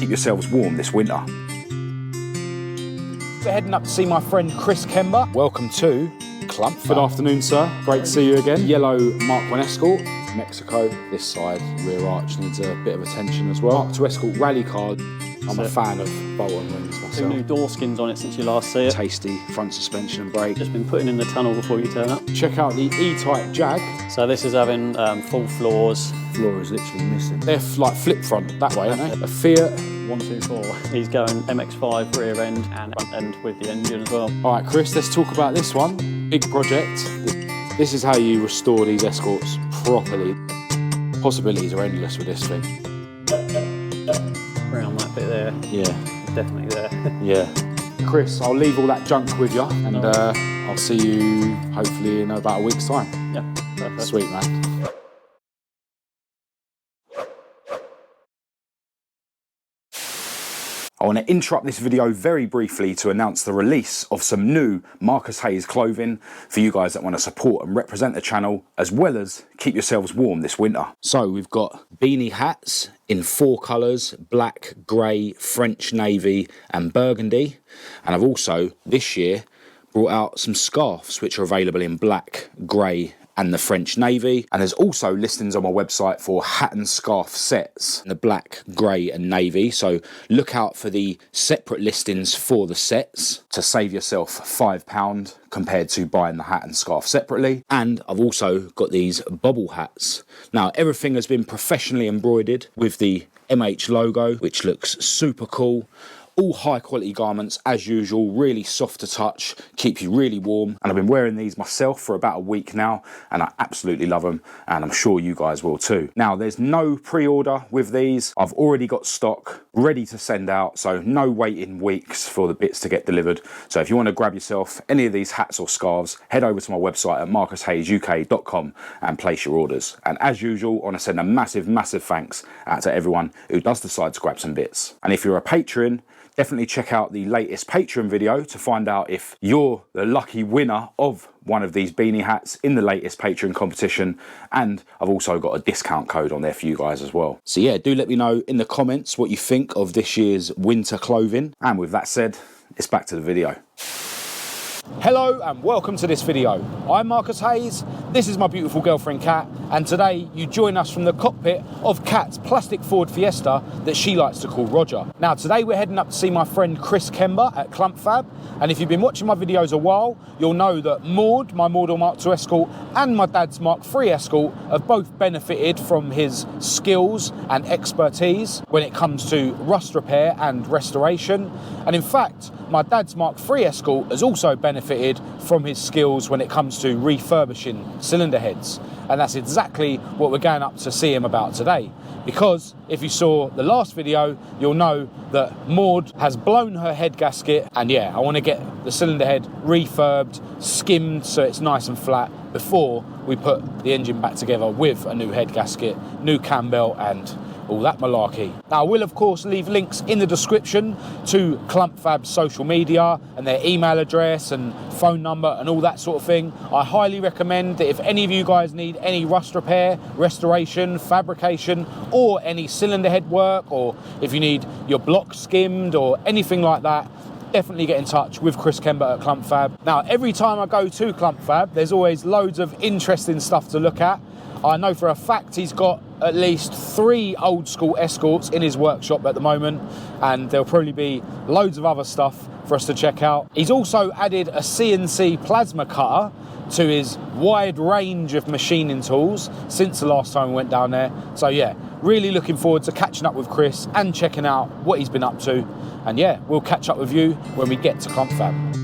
keep yourselves warm this winter. We're heading up to see my friend Chris Kember. Welcome to Clumpfab. Good afternoon, sir. Great to see you again. Yellow Mk2 Escort, Mexico. This side, rear arch needs a bit of attention as well. Mk2 Escort rally card. I'm a fan of bolt-on wings myself. 2 new door skins on it since you last see it. Tasty front suspension and brake. Just been putting in the tunnel before you turn up. Check out the E-Type Jag. So this is having full floors. Floor is literally missing. They're like flip front that way, aren't they? A Fiat 124. He's going MX5 rear end and front end with the engine as well. All right, Chris, let's talk about this one. Big project. This is how you restore these Escorts properly. Possibilities are endless with this thing. Around that bit there. Yeah. Definitely there. Yeah. Chris, I'll leave all that junk with you and I'll see you hopefully in about a week's time. Yeah, perfect. Sweet, man. I want to interrupt this video very briefly to announce the release of some new Marcus Hayes clothing for you guys that want to support and represent the channel, as well as keep yourselves warm this winter. So we've got beanie hats in 4 colours, black, grey, French navy and burgundy. And I've also, this year, brought out some scarves which are available in black, grey and the French navy. And there's also listings on my website for hat and scarf sets in the black, grey and navy. So look out for the separate listings for the sets to save yourself £5 compared to buying the hat and scarf separately. And I've also got these bobble hats. Now everything has been professionally embroidered with the MH logo, which looks super cool. All high quality garments as usual, really soft to touch, keep you really warm. And I've been wearing these myself for about a week now and I absolutely love them and I'm sure you guys will too. Now there's no pre-order with these. I've already got stock ready to send out, so no waiting weeks for the bits to get delivered. So if you want to grab yourself any of these hats or scarves, head over to my website at marcushayesuk.com and place your orders. And as usual, I want to send a massive thanks out to everyone who does decide to grab some bits. And if you're a patron, definitely check out the latest Patreon video to find out if you're the lucky winner of one of these beanie hats in the latest Patreon competition. And I've also got a discount code on there for you guys as well. So yeah, do let me know in the comments what you think of this year's winter clothing. And with that said, it's back to the video. Hello and welcome to this video. I'm Marcus Hayes, this is my beautiful girlfriend Kat, and today you join us from the cockpit of Kat's plastic Ford Fiesta that she likes to call Roger. Now today we're heading up to see my friend Chris Kember at Clumpfab, and if you've been watching my videos a while, you'll know that Maude, my Maude Mk2 Escort, and my dad's Mk3 Escort have both benefited from his skills and expertise when it comes to rust repair and restoration. And in fact, my dad's Mk3 Escort has also benefited from his skills when it comes to refurbishing cylinder heads. And that's exactly what we're going up to see him about today. Because if you saw the last video, you'll know that Maude has blown her head gasket. And yeah, I want to get the cylinder head refurbed, skimmed so it's nice and flat before we put the engine back together with a new head gasket, new cam belt and all that malarkey. Now I will of course leave links in the description to Clumpfab's social media and their email address and phone number and all that sort of thing. I highly recommend that if any of you guys need any rust repair, restoration, fabrication or any cylinder head work, or if you need your block skimmed or anything like that, definitely get in touch with Chris Kember at Clumpfab. Now every time I go to Clumpfab there's always loads of interesting stuff to look at. I know for a fact he's got at least 3 old school Escorts in his workshop at the moment, and there'll probably be loads of other stuff for us to check out. He's also added a CNC plasma cutter to his wide range of machining tools since the last time we went down there. So yeah, really looking forward to catching up with Chris and checking out what he's been up to. And yeah, we'll catch up with you when we get to Clumpfab.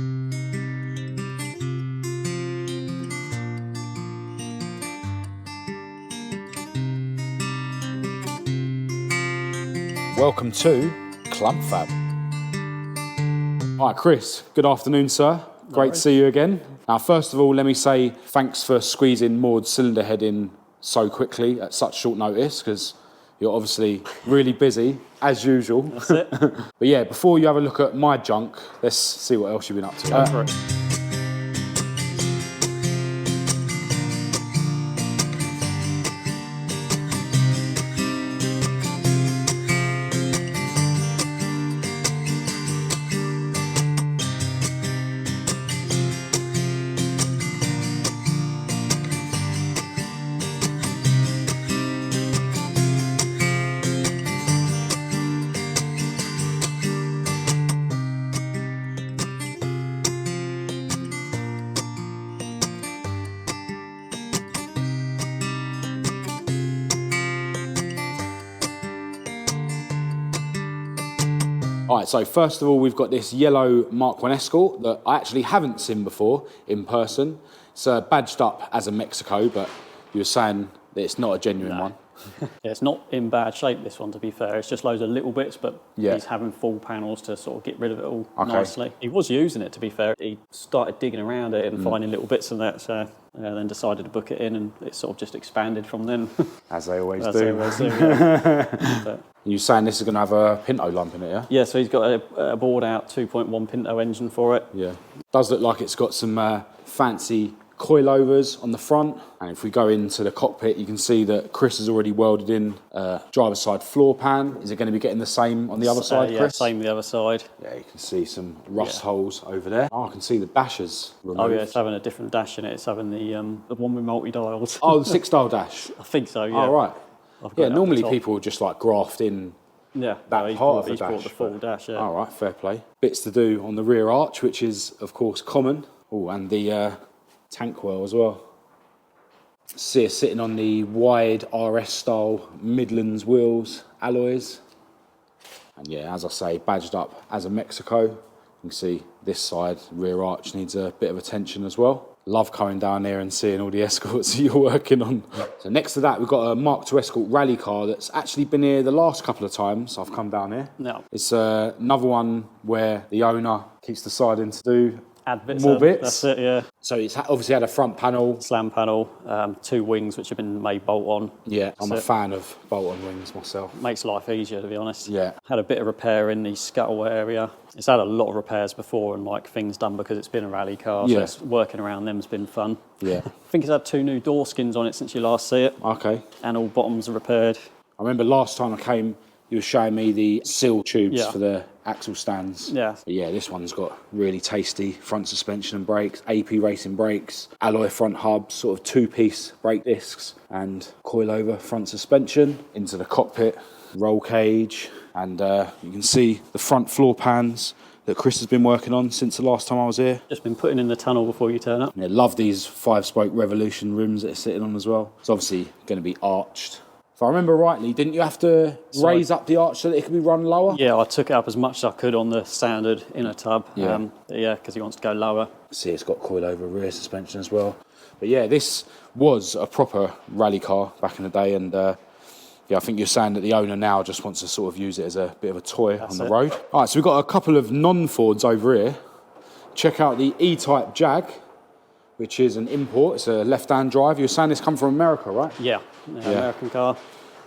Welcome to Clumpfab. All right, Chris, good afternoon, sir. Great to see you again. Now, first of all, let me say thanks for squeezing Maude's cylinder head in so quickly at such short notice, because you're obviously really busy, as usual. That's it. But yeah, before you have a look at my junk, let's see what else you've been up to. Go for it. All right, so first of all, we've got this yellow Mk2 Escort that I actually haven't seen before in person. It's badged up as a Mexico, but you were saying that it's not a genuine one. Yeah, it's not in bad shape, this one, to be fair. It's just loads of little bits, but Yeah. he's having full panels to sort of get rid of it all Okay. nicely. He was using it, to be fair. He started digging around it and finding little bits of that, so then decided to book it in, and it sort of just expanded from then. As they always As do. they always do, yeah. But, You're saying this is going to have a Pinto lump in it, yeah? yeah, so he's got a bored out 2.1 Pinto engine for it. Yeah. Does look like it's got some fancy coilovers on the front. And if we go into the cockpit, you can see that Chris has already welded in driver's side floor pan. Is it going to be getting the same on the other side, yeah, Chris? same the other side. Yeah, you can see some rust holes over there. Oh, I can see the dashers removed. Oh yeah, it's having a different dash in it. It's having the one with multi-dials. Oh, the 6-dial dash. I think so, yeah. Oh, right. I've got Yeah, it up normally the top. people would just like graft in Yeah, that he's part brought, of the he's dash. brought the full but- dash, yeah. All right, fair play. Bits to do on the rear arch, which is, of course, common. Oh, and the tank well as well. See us sitting on the wide RS-style Midlands wheels, alloys. And yeah, as I say, badged up as a Mexico. You can see this side, rear arch, needs a bit of attention as well. Love coming down there and seeing all the Escorts that you're working on. So next to that, we've got a Mk2 Escort rally car that's actually been here the last couple of times I've come down here. No. It's another one where the owner keeps deciding to do Add bits more in, bits. That's it, yeah. So it's obviously had a front panel. Slam panel, 2 wings which have been made bolt on. Yeah, I'm a That's it. fan of bolt-on wings myself. Makes life easier, to be honest. Yeah. Had a bit of repair in the scuttle area. It's had a lot of repairs before and like things done because it's been a rally car. Yeah. So it's working around them's been fun. Yeah. I think it's had 2 new door skins on it since you last see it. Okay. And all bottoms are repaired. I remember last time I came, you were showing me the seal tubes Yeah. for the axle stands. Yeah. But yeah, this one's got really tasty front suspension and brakes, AP racing brakes, alloy front hubs, sort of 2-piece brake discs, and coilover front suspension. Into the cockpit, roll cage, and you can see the front floor pans that Chris has been working on since the last time I was here. Just been putting in the tunnel before you turn up. Yeah, love these 5-spoke Revolution rims that it's sitting on as well. It's obviously going to be arched. If I remember rightly, didn't you have to raise up the arch so that it could be run lower? Yeah, I took it up as much as I could on the standard inner tub. Yeah. Yeah, because he wants to go lower. See, it's got coilover rear suspension as well. But yeah, this was a proper rally car back in the day, and yeah, I think you're saying that the owner now just wants to sort of use it as a bit of a toy on the road. All right, so we've got a couple of non-Fords over here. Check out the E-Type Jag, which is an import. It's a left-hand drive. You were saying this come from America, right? Yeah, American car.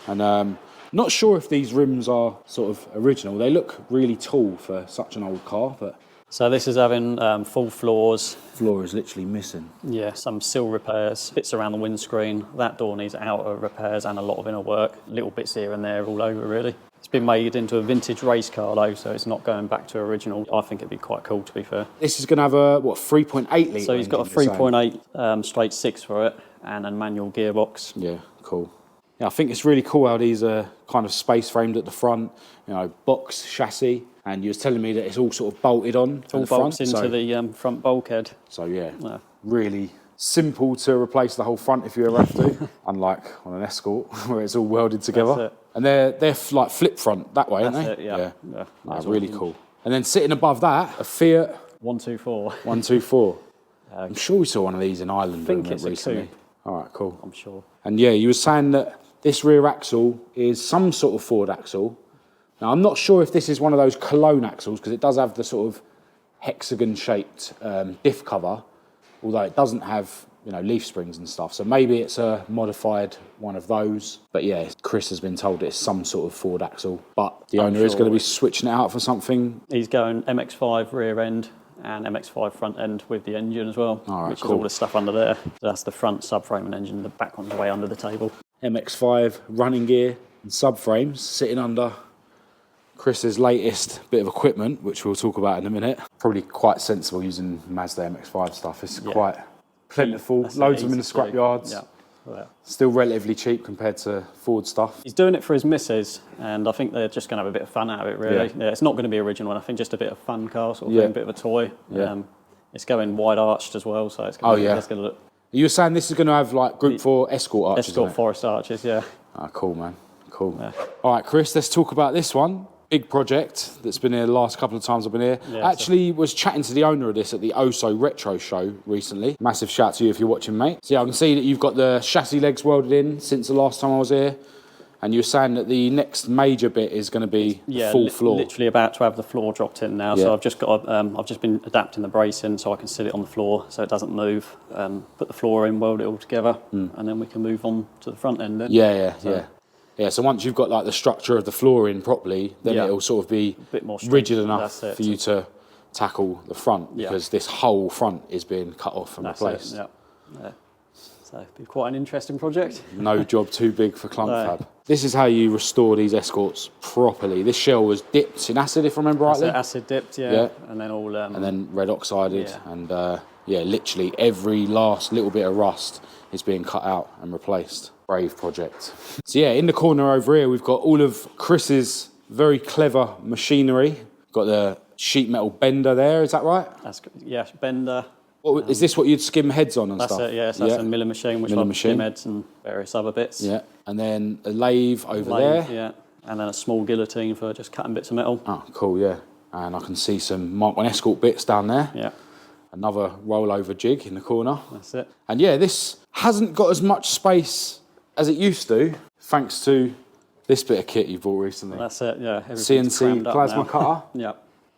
And not sure if these rims are sort of original. They look really tall for such an old car, but So this is having full floors. floor is literally missing. Yeah, some sill repairs, bits around the windscreen. That door needs outer repairs and a lot of inner work. Little bits here and there all over, really. It's been made into a vintage race car, though, so it's not going back to original. I think it'd be quite cool, to be fair. This is going to have a, what, 3.8 litre? So he's got a engine, you're saying? 3.8 straight 6 for it and a manual gearbox. Yeah, cool. Yeah, I think it's really cool how these are kind of space framed at the front, you know, box chassis. And you was telling me that it's all sort of bolted on All at the front. bolts into the front bulkhead. So yeah, Yeah. really simple to replace the whole front if you ever have to, unlike on an Escort where it's all welded together. That's it. And they're like flip front that way, aren't That's they? it, yeah. No, That's really all. cool. And then sitting above that, a Fiat 124. 124. I'm sure we saw one of these in Ireland I think it's recently. a coupe. All right, cool. I'm sure. And yeah, you were saying that this rear axle is some sort of Ford axle. Now, I'm not sure if this is one of those Cologne axles because it does have the sort of hexagon-shaped diff cover, although it doesn't have, you know, leaf springs and stuff. So maybe it's a modified one of those. But yeah, Chris has been told it's some sort of Ford axle. But the owner is sure. going to be switching it out for something. He's going MX5 rear end and MX5 front end with the engine as well, All right, which cool. is all the stuff under there. So that's the front subframe and engine, the back one's way under the table. MX5 running gear and subframes sitting under Chris's latest bit of equipment, which we'll talk about in a minute. Probably quite sensible using Mazda MX5 stuff. It's quite plentiful, That's loads of them in easy the to do. scrapyards. Yeah. Yeah. Still relatively cheap compared to Ford stuff. He's doing it for his missus, and I think they're just going to have a bit of fun out of it, really. Yeah. Yeah, it's not going to be original, I think just a bit of fun car sort of Yeah. thing, a bit of a toy. Yeah. It's going wide arched as well, so it's going to that's going to look You were saying this is going to have like Group 4 Escort arches Escort on it? Forest arches, yeah. Ah, cool, man. Cool. Yeah. All right, Chris, let's talk about this one. Big project that's been here the last couple of times I've been here. Yeah, Actually was chatting to the owner of this at the Oso Retro show recently. Massive shout to you if you're watching, mate. So yeah, I can see that you've got the chassis legs welded in since the last time I was here. And you were saying that the next major bit is going to be full floor. Literally about to have the floor dropped in now. So I've just got, I've just been adapting the bracing so I can sit it on the floor so it doesn't move. Put the floor in, weld it all together, and then we can move on to the front end. Then. Yeah, so once you've got like the structure of the floor in properly, then it'll sort of be a bit more rigid enough for you to tackle the front, because this whole front is being cut off and replaced. Yeah. So it'll be quite an interesting project. No job too big for Clumpfab. No. This is how you restore these Escorts properly. This shell was dipped in acid, if I remember rightly. Acid dipped, and then all... and then red oxided, and literally every last little bit of rust is being cut out and replaced. Brave project. So yeah, in the corner over here, we've got all of Chris's very clever machinery. Got the sheet metal bender there, is that right? That's good. Yeah, bender. What, is this what you'd skim heads on and that's stuff? That's it, yeah. So that's a miller machine, which I'll skim heads and various other bits. Yeah, and then a lathe over there. Yeah, and then a small guillotine for just cutting bits of metal. Oh, cool, yeah. And I can see some Mk2 Escort bits down there. Yeah. Another rollover jig in the corner. That's it. And yeah, this hasn't got as much space as it used to, thanks to this bit of kit you bought recently. That's it, yeah. CNC plasma cutter. Yeah.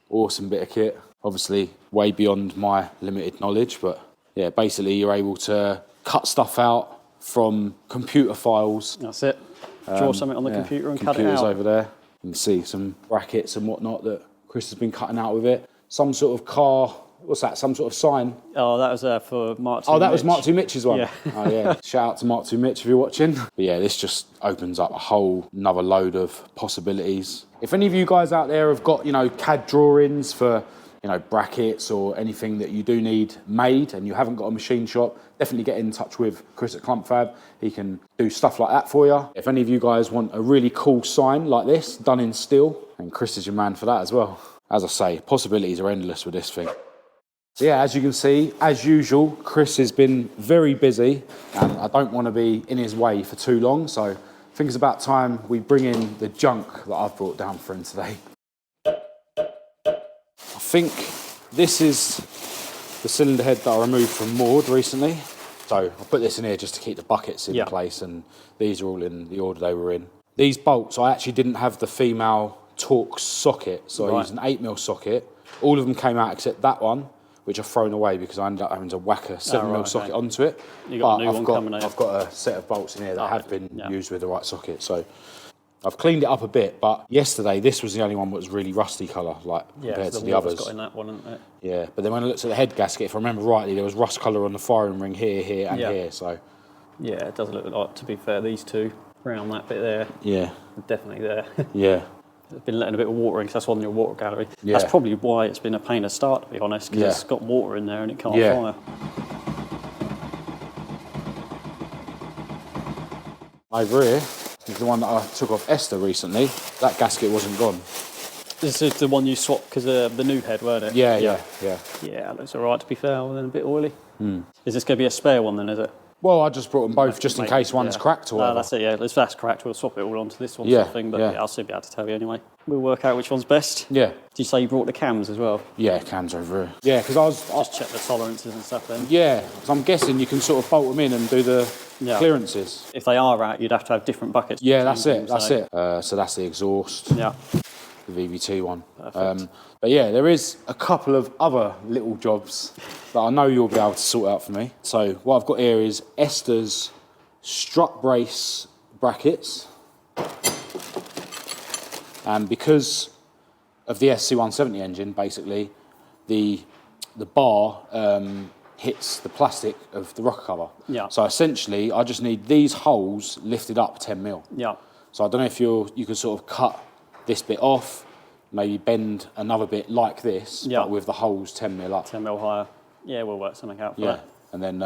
Awesome bit of kit. Obviously, way beyond my limited knowledge, but yeah, basically you're able to cut stuff out from computer files. That's it. Draw something on the computer and cut it out. Computers over there. You can see some brackets and whatnot that Chris has been cutting out with it. Some sort of car, what's that, some sort of sign? Oh, that was for Mk2 Oh, that was Mk2 Mitch's one? Yeah. Oh, yeah. Shout out to Mk2 Mitch if you're watching. But yeah, this just opens up a whole another load of possibilities. If any of you guys out there have got, CAD drawings for, brackets or anything that you do need made and you haven't got a machine shop, definitely get in touch with Chris at Clumpfab. He can do stuff like that for you. If any of you guys want a really cool sign like this, done in steel, then Chris is your man for that as well. As I say, possibilities are endless with this thing. So yeah, as you can see, as usual, Chris has been very busy and I don't want to be in his way for too long, so I think it's about time we bring in the junk that I've brought down for him today. I think this is the cylinder head that I removed from Maude recently. So I put this in here just to keep the buckets in place, and these are all in the order they were in. These bolts, I actually didn't have the female Torx socket, so I used an 8mm socket. All of them came out except that one, which I've thrown away because I ended up having to whack a 7mm socket onto it. You got a new one coming out. I've got a set of bolts in here that have been used with the right socket, so I've cleaned it up a bit. But yesterday, this was the only one that was really rusty colour, compared to the others. Got in that one, isn't it? Yeah, but then when I looked at the head gasket, if I remember rightly, there was rust colour on the firing ring here, and here. So yeah, it does look like. To be fair, these two around that bit there. Yeah, definitely there. Yeah. It's been letting a bit of water in because that's on your water gallery. Yeah. That's probably why it's been a pain to start, to be honest, because it's got water in there and it can't fire. Over here is the one that I took off Esther recently. That gasket wasn't gone. This is the one you swapped because of the new head, weren't it? Yeah. Yeah, it looks all right, to be fair, other than a bit oily. Is this going to be a spare one then, is it? Well, I just brought them both just in case one's cracked or whatever. That's it, If that's cracked, we'll swap it all onto this one sort of thing, but I'll still be able to tell you anyway. We'll work out which one's best. Yeah. Did you say you brought the cams as well? Yeah, cams over here. Yeah, because I was... Just check the tolerances and stuff then. Yeah, so I'm guessing you can sort of bolt them in and do the clearances. If they are out, you'd have to have different buckets. Yeah, that's it. So that's the exhaust. Yeah. The VVT one. But yeah, there is a couple of other little jobs that I know you'll be able to sort out for me. So what I've got here is Esther's strut brace brackets. And because of the SC170 engine, basically, the bar hits the plastic of the rocker cover. Yeah. So essentially, I just need these holes lifted up 10mm. Yeah. So I don't know if you could sort of cut this bit off, maybe bend another bit like this, but with the holes 10mm up. 10mm higher. Yeah, we'll work something out for that. And then,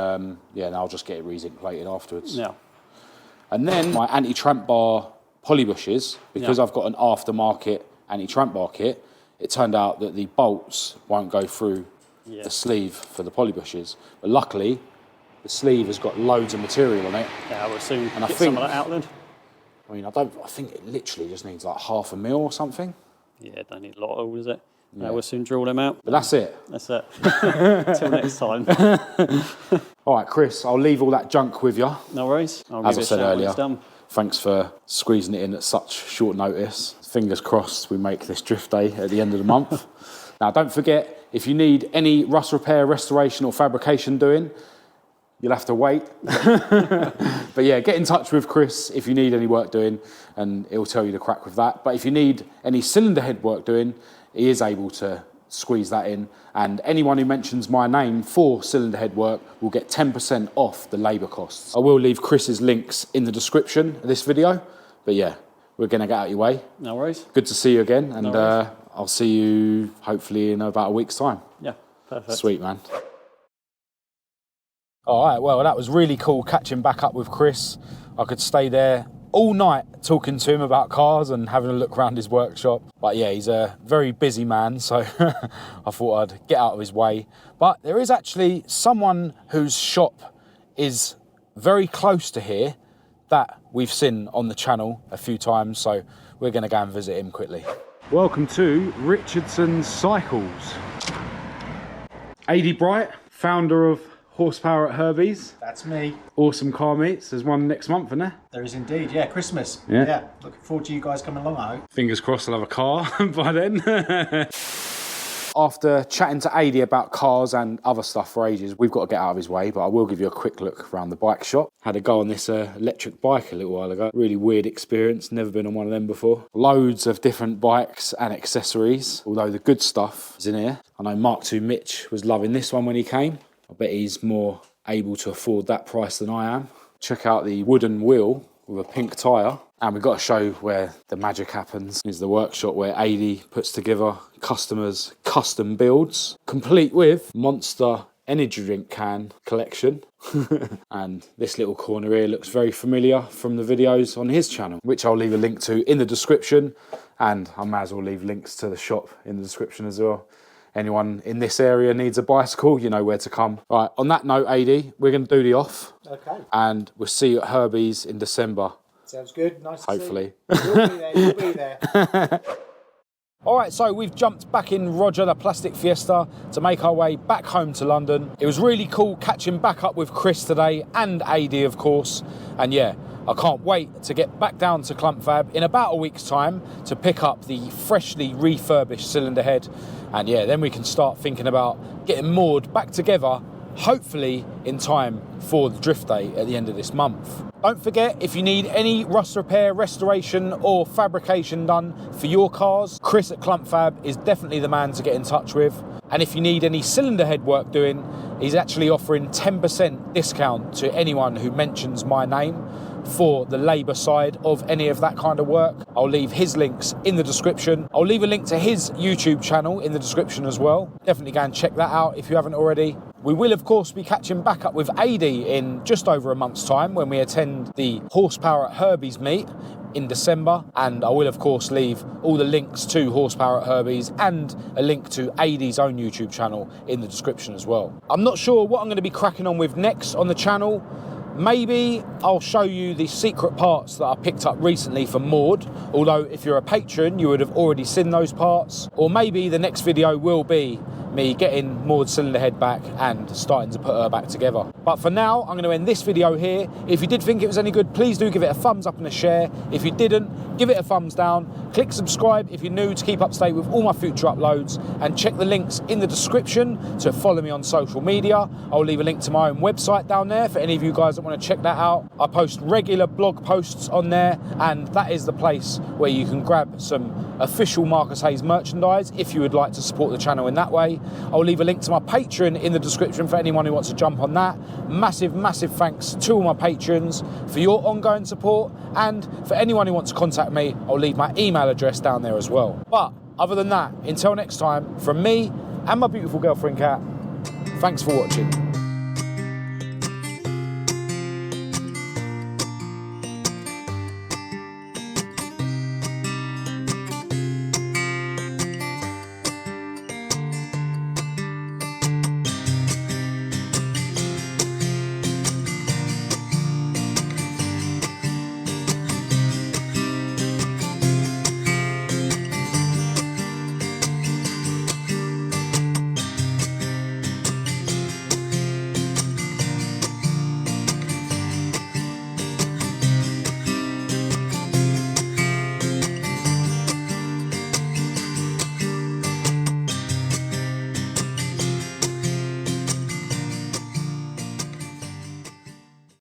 then I'll just get it resin plated afterwards. Yeah. And then my anti-tramp bar poly bushes, because I've got an aftermarket anti-tramp bar kit, it turned out that the bolts won't go through the sleeve for the poly bushes. But luckily, the sleeve has got loads of material on it. Yeah, I will soon get some of that out then. I mean, I think it literally just needs like 0.5mm or something. Yeah, don't need a lot of oil, is it? Yeah. We'll soon drill them out. But that's it. That's it. Until next time. All right, Chris, I'll leave all that junk with you. No worries. As I said earlier, thanks for squeezing it in at such short notice. Fingers crossed we make this drift day at the end of the month. Now, don't forget, if you need any rust repair, restoration or fabrication doing, you'll have to wait. But yeah, get in touch with Chris if you need any work doing, and he'll tell you the crack with that. But if you need any cylinder head work doing, he is able to squeeze that in. And anyone who mentions my name for cylinder head work will get 10% off the labour costs. I will leave Chris's links in the description of this video. But yeah, we're going to get out of your way. No worries. Good to see you again. And I'll see you hopefully in about a week's time. Yeah, perfect. Sweet, man. All right, well, that was really cool catching back up with Chris. I could stay there all night talking to him about cars and having a look around his workshop. But yeah, he's a very busy man, so I thought I'd get out of his way. But there is actually someone whose shop is very close to here that we've seen on the channel a few times, so we're going to go and visit him quickly. Welcome to Richardson Cycles. AD Bright, founder of Horsepower at Herbie's. That's me. Awesome car meets. There's one next month, isn't there? There is indeed, yeah, Christmas. Yeah. Looking forward to you guys coming along, I hope. Fingers crossed I'll have a car by then. After chatting to AD about cars and other stuff for ages, we've got to get out of his way, but I will give you a quick look around the bike shop. Had a go on this electric bike a little while ago. Really weird experience, never been on one of them before. Loads of different bikes and accessories, although the good stuff is in here. I know Mk2 Mitch was loving this one when he came. I bet he's more able to afford that price than I am. Check out the wooden wheel with a pink tyre. And we've got to show where the magic happens. Is the workshop where AD puts together customers' custom builds, complete with Monster energy drink can collection. And this little corner here looks very familiar from the videos on his channel, which I'll leave a link to in the description. And I may as well leave links to the shop in the description as well. Anyone in this area needs a bicycle, you know where to come. Right, on that note, AD, we're going to do the off. Okay. And we'll see you at Herbie's in December. Sounds good. Nice hopefully. To see you. You'll be there. You'll be there. All right, so we've jumped back in Roger, the plastic Fiesta, to make our way back home to London. It was really cool catching back up with Chris today and AD, of course. And yeah, I can't wait to get back down to Clumpfab in about a week's time to pick up the freshly refurbished cylinder head. And yeah, then we can start thinking about getting Maude back together, hopefully in time for the drift day at the end of this month. Don't forget, if you need any rust repair, restoration or fabrication done for your cars, Chris at Clumpfab is definitely the man to get in touch with. And if you need any cylinder head work doing, he's actually offering 10% discount to anyone who mentions my name for the labour side of any of that kind of work. I'll leave his links in the description. I'll leave a link to his YouTube channel in the description as well. Definitely go and check that out if you haven't already. We will, of course, be catching back up with AD in just over a month's time when we attend the Horsepower at Herbie's meet in December. And I will, of course, leave all the links to Horsepower at Herbie's and a link to AD's own YouTube channel in the description as well. I'm not sure what I'm going to be cracking on with next on the channel. Maybe I'll show you the secret parts that I picked up recently for Maude, although if you're a patron you would have already seen those parts. Or maybe the next video will be me getting Maude's cylinder head back and starting to put her back together. But for now, I'm going to end this video here. If you did think it was any good, please do give it a thumbs up and a share. If you didn't, give it a thumbs down. Click subscribe if you're new to keep up to date with all my future uploads, and check the links in the description to follow me on social media. I'll leave a link to my own website down there for any of you guys that want to check that out. I post regular blog posts on there, and that is the place where you can grab some official Marcus Hayes merchandise if you would like to support the channel in that way. I'll leave a link to my Patreon in the description for anyone who wants to jump on that. Massive, massive thanks to all my patrons for your ongoing support, and for anyone who wants to contact me, I'll leave my email address down there as well. But other than that, until next time, from me and my beautiful girlfriend Kat, thanks for watching.